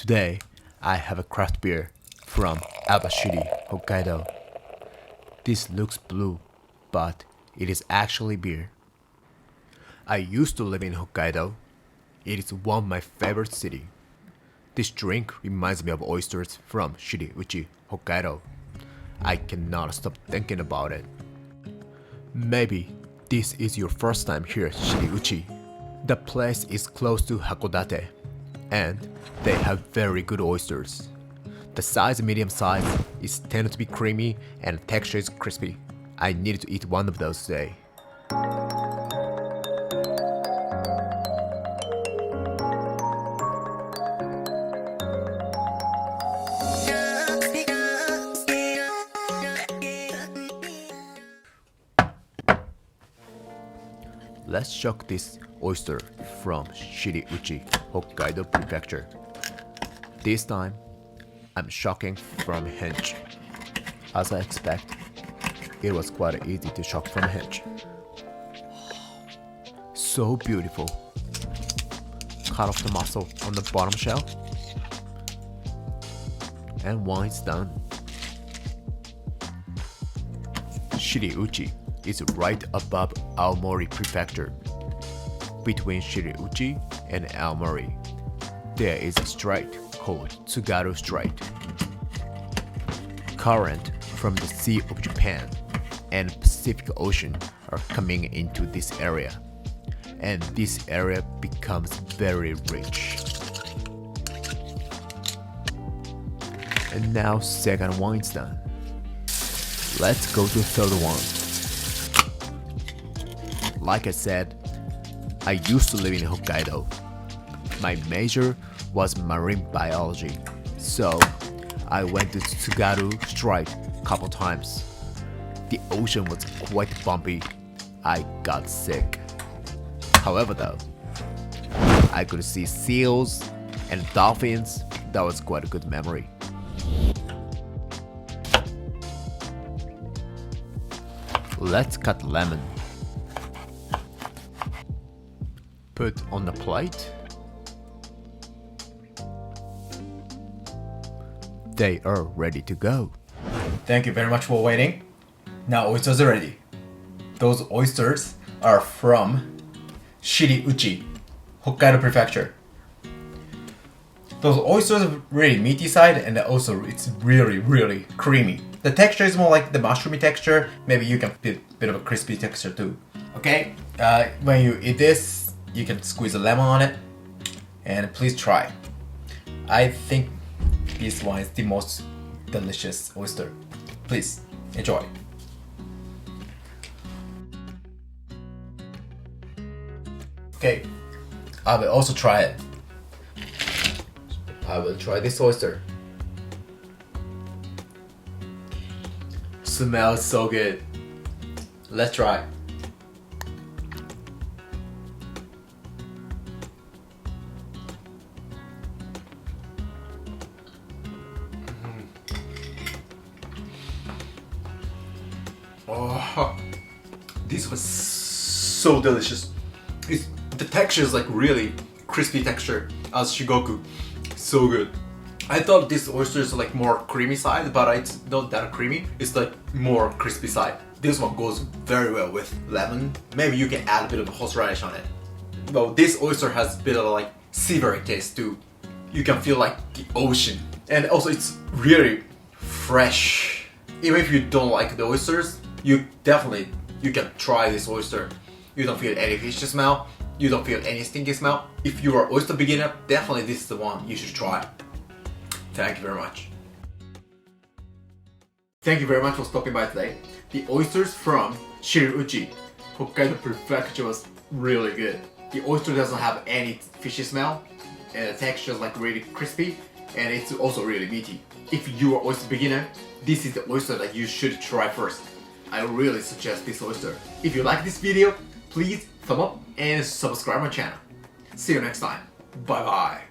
Today, I have a craft beer from Shiriuchi Hokkaido. This looks blue, but it is actually beer. I used to live in Hokkaido. It is one of my favorite cities. This drink reminds me of oysters from Shiriuchi Hokkaido. I cannot stop thinking about it. Maybe this is your first time here at Shiriuchi. The place is close to Hakodate, and they have very good oysters. The size medium size is tended to be creamy and the texture is crispy. I needed to eat one of those today. Let's shuck this oyster from Shiriuchi Hokkaido Prefecture. This time, I'm shucking from hinge. As I expect, it was quite easy to shuck from hinge. So beautiful. Cut off the muscle on the bottom shell. And once it's done, Shiriuchi is right above Aomori Prefecture. Between Shiriuchi and Aomori, there is a strait called Tsugaru Strait. Current from the Sea of Japan and Pacific Ocean are coming into this area, and this area becomes very rich. And now second one is done. Let's go to third one. Like I said, I used to live in Hokkaido. My major was marine biology, so I went to Tsugaru Strait a couple times. The ocean was quite bumpy. I got sick. However though, I could see seals and dolphins. That was quite a good memory. Let's cut lemon. Put on the plate. They are ready to go. Thank you very much for waiting. Now oysters are ready. Those oysters are from Shiriuchi, Hokkaido Prefecture. Those oysters are really meaty side, and also it's really creamy. The texture is more like the mushroomy texture. Maybe you can feel a bit of a crispy texture too. Okay, when you eat this, you can squeeze a lemon on it, and please try. I think this one is the most delicious oyster. Please enjoy. Okay, I will also try it. I will try this oyster. Smells so good. Let's try. Oh, this was so delicious. The texture is like really crispy texture as shigoku. So good. I thought this oyster is like more creamy side, but it's not that creamy. It's like more crispy side. This one goes very well with lemon. Maybe you can add a bit of horseradish on it. Well, this oyster has a bit of like savory taste too. You can feel like the ocean. And also it's really fresh. Even if you don't like the oysters, you can try this oyster. You don't feel any fishy smell. You don't feel any stinky smell. If you are oyster beginner, definitely this is the one you should try. Thank you very much. Thank you very much for stopping by today. The oysters from Shiriuchi, Hokkaido Prefecture was really good. The oyster doesn't have any fishy smell, and the texture is like really crispy, and it's also really meaty. If you are oyster beginner, this is the oyster that you should try first. I really suggest this oyster. If you like this video, please thumb up and subscribe my channel. See you next time. Bye bye.